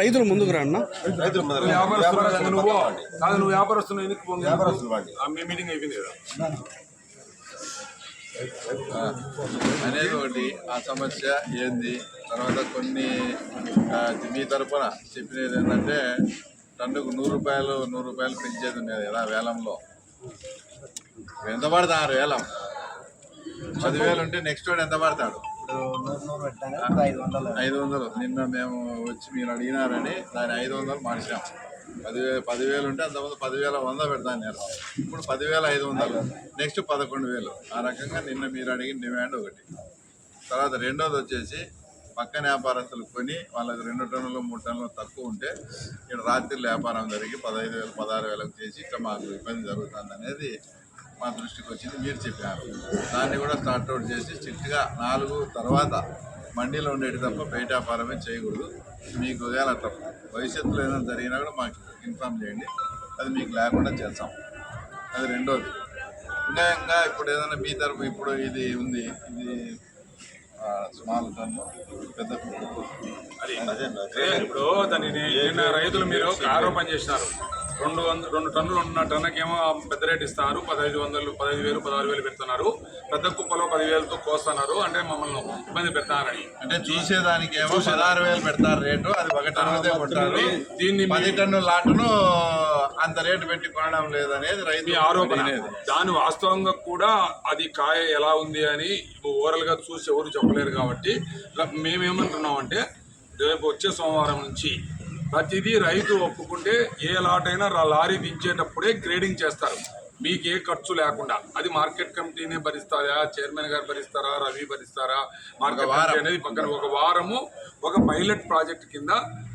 రైతులు ముందుకు రా అన్న. నువ్వు వ్యాపారస్తులు మీటింగ్ అయిపోయింది కదా అనేది ఒకటి. ఆ సమస్య ఏంది, తర్వాత కొన్ని మీ తరఫున చెప్పినది ఏంటంటే టన్నుకు 100 రూపాయలు పెంచేది ఉండేది కదా వేలంలో. ఎంత పడతారు వేలం? 10,000 ఉంటే నెక్స్ట్ వాడు ఎంత పడతాడు? 500. నిన్న మేము వచ్చి మీరు అడిగినారని దాని 500 మార్చాం. 10,000 ఉంటే అంతకుముందు 10,100 పెడతాను నేను. ఇప్పుడు 10,500, నెక్స్ట్ 11,000. ఆ రకంగా నిన్న మీరు అడిగిన డిమాండ్ ఒకటి. తర్వాత రెండోది వచ్చేసి పక్కన వ్యాపారస్తులు కొని వాళ్ళకి 2 టన్నులు 3 టన్నులు తక్కువ ఉంటే ఇక్కడ రాత్రిలో వ్యాపారం జరిగి 15,000 16,000 చేసి ఇక్కడ మాకు ఇబ్బంది జరుగుతుంది అనేది మా దృష్టికి వచ్చింది. మీరు చెప్పారు దాన్ని కూడా స్టార్ట్అవుట్ చేసి స్ట్రిక్ట్గా 4 తర్వాత మండీలో ఉండేది తప్ప బయట వ్యాపారమే చేయకూడదు. మీకు ఒకవేళ అట్లా భవిష్యత్తులో ఏదైనా జరిగినా కూడా మాకు ఇన్ఫామ్ చేయండి, అది మీకు లేకుండా చేస్తాం. అది రెండోది. ఇంకా ఇప్పుడు ఏదైనా మీ తరపు ఇప్పుడు ఇది ఉంది, ఇది స్మాల్ టన్ను పెద్ద ఇప్పుడు దాన్ని రైతులు మీరు ఆరోపణ చేసినారు. 2 టన్నులు ఉన్న టన్నుకేమో పెద్ద రేటు ఇస్తున్నారు, 1,500, 15,000, 16,000 పెడుతున్నారు. పెద్ద కుప్పలో 10,000తో కోస్తున్నారు, అంటే మమ్మల్ని ఇబ్బంది పెడతారని. అంటే చూసేదానికి ఏమో 16,000 పెడతారు రేటు, అది 1 టన్నుదే కొట్టారు. దీన్ని 10 టన్నుల లాటును అంత రేటు పెట్టి కొనడం లేదనేది రైతు ఆరోపణ. దాని వాస్తవంగా కూడా అది కాయ ఎలా ఉంది అని ఓవరాల్ గా చూసి ఎవరు చెప్పలేరు. కాబట్టి మేమేమంటున్నామంటే రేపు వచ్చే సోమవారం నుంచి ప్రతిదీ రైతు ఒప్పుకుంటే ఏ లాట్ అయినా లారీ దించేటప్పుడే గ్రేడింగ్ చేస్తారు, మీకు ఏ ఖర్చు లేకుండా. అది మార్కెట్ కమిటీనే భరిస్తారా, చైర్మన్ గారు భరిస్తారా, రవి భరిస్తారా? మార్కెట్ కమిటీ అనేది పక్కన ఒక వారము ఒక పైలట్ ప్రాజెక్ట్ కింద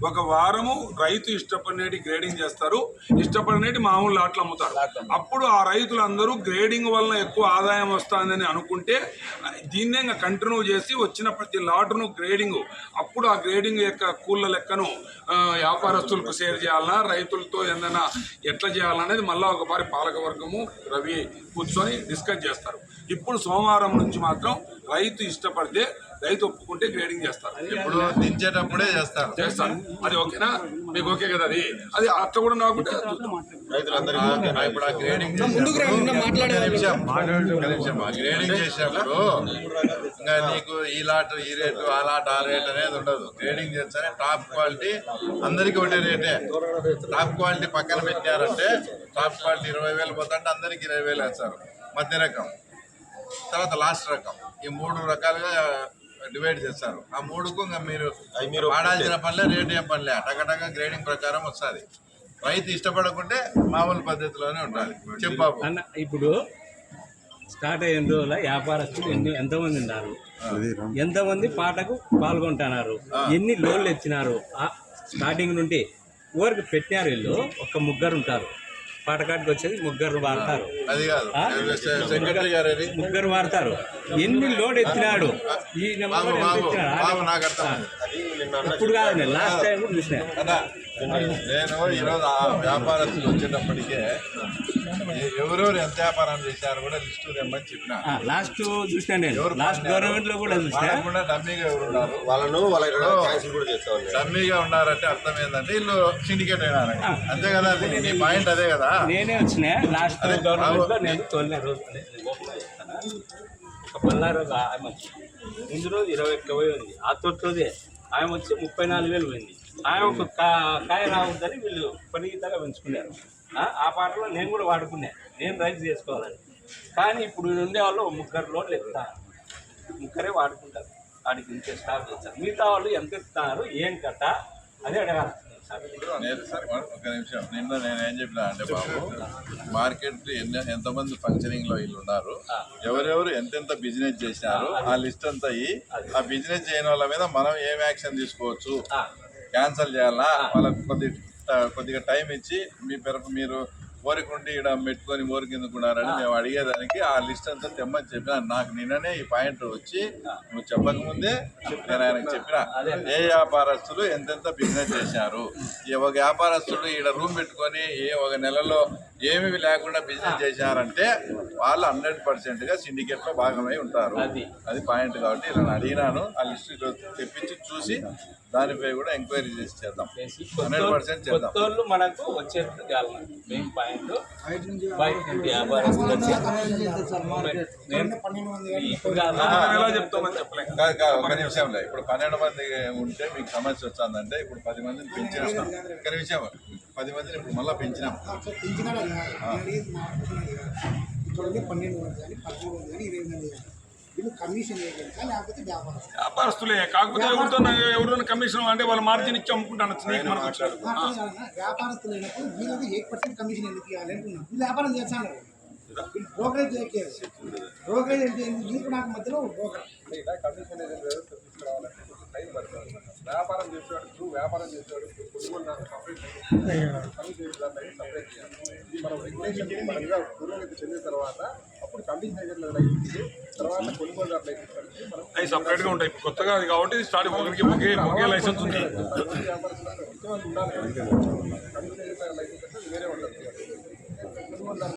ఒక వారము రైతు ఇష్టపడినటి గ్రేడింగ్ చేస్తారు, ఇష్టపడినటి మామూలు లాట్లు అమ్ముతారు. అప్పుడు ఆ రైతులందరూ గ్రేడింగ్ వలన ఎక్కువ ఆదాయం వస్తుందని అనుకుంటే దీన్నే ఇంకా కంటిన్యూ చేసి వచ్చిన ప్రతి లాటును గ్రేడింగ్, అప్పుడు ఆ గ్రేడింగ్ యొక్క కూళ్ళ లెక్కను వ్యాపారస్తులకు షేర్ చేయాలన్నా, రైతులతో ఏదైనా ఎట్లా చేయాలనేది మళ్ళీ ఒకసారి పాలకవర్గము రవి కూర్చొని డిస్కస్ చేస్తారు. ఇప్పుడు సోమవారం నుంచి మాత్రం రైతు ఇష్టపడితే రైతు ఒప్పుకుంటే గ్రేడింగ్ చేస్తారు. ఇప్పుడు దించేటప్పుడే చేస్తారు. అది ఓకేనా? మీకు ఓకే కదా? అది అట్లా కూడా నాకుంటే ఇప్పుడు ఆ గ్రేడింగ్ గ్రేడింగ్ చేసినప్పుడు ఇంకా నీకు ఈ లాట్ ఈ రేటు, ఆ లాట్ ఆ రేట్ అనేది ఉండదు. గ్రేడింగ్ చేస్తానే టాప్ క్వాలిటీ అందరికీ ఒకటే రేటే. టాప్ క్వాలిటీ పక్కన పెట్టారంటే టాప్ క్వాలిటీ 20,000 పోతుంటే అందరికి 20,000 వేస్తారు. మధ్య రకం, తర్వాత లాస్ట్ రకం, ఈ 3 రకాలుగా డివైడ్ చేస్తారు. ఆ 3కు ఇంకా మీరు వాడాల్సిన పనిలే, రేటు ఏం పనిలే, టకటక గ్రేడింగ్ ప్రకారం వస్తుంది. రైతు ఇష్టపడకుంటే మామూలు పద్ధతిలోనే ఉంటుంది. చెప్పాము అన్న, ఇప్పుడు స్టార్ట్ అయిన రోజుల వ్యాపారస్తులు ఎంతమంది ఉన్నారు, ఎంతమంది పాటకు పాల్గొంటున్నారు, ఎన్ని లోన్లు ఇచ్చినారు, స్టార్టింగ్ నుండి ఊరికి పెట్టినారు. వీళ్ళు ఒక 3 ఉంటారు, పాటకాడికి వచ్చేది 3 వాడతారు, అది కాదు సెక్రటరీ గారు 3 వాడతారు. ఎన్ని లోడ్ ఎత్తినాడు ఈ ఇప్పుడు కాదు, లాస్ట్ టైం కూడా చూసినా. నేను ఈరోజు ఆ వ్యాపారస్తులు వచ్చేటప్పటికే ఎవరెవరు ఎంత వ్యాపారం చేశారు కూడా లిస్టు తెమ్మని చెప్పిన. లాస్ట్ చూసినా నేను, లాస్ట్ గవర్నమెంట్ లో కూడా చూసినా. డమ్మీగా ఎవరు ఉన్నారు, డమ్మీగా ఉన్నారంటే అర్థం ఏంటంటే వీళ్ళు సిండికేట్ అయినారు, అంతే కదా? నీ పాయింట్ అదే కదా. నేనే వచ్చినా లాస్ట్ గవర్నమెంట్ లో, నేను తోలిన రోజు ఒక 12 రోజు ఆమె వచ్చి, ముందు రోజు 21,000 ఉంది, ఆ తొట్టి రోజే ఆమె వచ్చి 34,000 పోయింది. ఆమె ఒక కాయ రావద్దని వీళ్ళు పనిగీతగా పెంచుకున్నారు. ఆ పాటలో నేను కూడా వాడుకున్నా, నేను రైతు చేసుకోవాలని. కానీ ఇప్పుడు ఉండేవాళ్ళు 3 లోడ్లు ఎత్తారు, 3 వాడుకుంటారు, వాడికి ఇంకే స్టాక్ చేస్తారు. మిగతా వాళ్ళు ఎంత ఎత్తున్నారు, ఏం కథ అదే అడగాలి. ఒక నిమిషం. నిన్న నేను ఏం చెప్పినా అంటే, బాబు మార్కెట్ ఎంతమంది ఫంక్షనింగ్ లో వీళ్ళు ఉన్నారు, ఎవరెవరు ఎంతెంత బిజినెస్ చేసినారు, ఆ లిస్ట్ అంతా అయ్యి ఆ బిజినెస్ చేయని వాళ్ళ మీద మనం ఏం యాక్షన్ తీసుకోవచ్చు, క్యాన్సల్ చేయాలా, వాళ్ళకి కొద్దిగా టైం ఇచ్చి మీరు ఊరికుండి ఇక్కడ పెట్టుకొని ఊరికి ఎందుకున్నారని మేము అడిగేదానికి ఆ లిస్ట్ అంతా తెమ్మని చెప్పిన. నాకు నిన్ననే ఈ పాయింట్ వచ్చి నువ్వు చెప్పకముందే నేను ఆయనకు చెప్పిన, ఏ వ్యాపారస్తులు ఎంతెంత బిజినెస్ చేశారు, ఒక వ్యాపారస్తుడు ఈడ రూమ్ పెట్టుకొని ఒక నెలలో ఏమీ లేకుండా బిజినెస్ చేశారంటే వాళ్ళు 100%గా సిండికేట్లో భాగమై ఉంటారు. అది పాయింట్. కాబట్టి ఇలా అడిగినాను, ఆ లిస్ట్ తెప్పించి చూసి దానిపై కూడా ఎంక్వైరీ చేసి చేద్దాం. చేసి 100% చేద్దాం. కొత్తోళ్ళు మనకు వచ్చేట్టు కావాలి. మెయిన్ పాయింట్ బయట నుండి వ్యాపారస్తులు వచ్చి ఇప్పుడు కాదా ఎలా చెప్తామని చెప్పలేం. ఒక నిమిషంలో ఇప్పుడు 12 మంది ఉంటే మీకు సమస్య వచ్చిందంటే ఇప్పుడు 10 మందిని పెంచేస్తాం. ఒక నిమిషం 10 మందిని ఇప్పుడు మళ్ళీ పెంచినాం. ఇక్కడ 12 మంది కానీ 13 మంది కానీ 20 మంది కానీ వీళ్ళు కమిషన్ వేయగలుగుతా లేకపోతే వ్యాపారం వ్యాపారస్తులే కాకపోతే ఎవరితో కమిషన్ అంటే వాళ్ళు మార్జిన్ ఇచ్చి అమ్ముకుంటాను. వ్యాపారస్తులు అయినప్పుడు వీళ్ళకి 8% కమిషన్ ఎందుకు ఇవ్వాలి అంటున్నాం. వీళ్ళు వ్యాపారం చేస్తాను వీళ్ళు బ్రోకరేజ్ చేయలేదు. బ్రోకరేజ్ అంటే మీకు నాకు మధ్యలో బ్రోకర్ వ్యాపారం చేసేవాడు వ్యాపారం చేసేవాడు కొనుగోలుదారు సపరేట్ ఇది మనం రెగ్యులేషన్ పరంగా పురోగతి చెందిన తర్వాత అప్పుడు కమిషన్ ఏజెంట్ల లైసెన్స్ తర్వాత కొనుగోలుదారు లైసెన్స్ మనం అవి సపరేట్గా ఉంటాయి. కొత్తగా అది కాబట్టి స్టార్టింగ్ ఒకరికి ఒకే లైసెన్స్ ఉంది. వ్యాపారస్తులు ఉండాలి. కమిషన్ ఏజెంట్ల లైసెన్స్ అంటే వేరే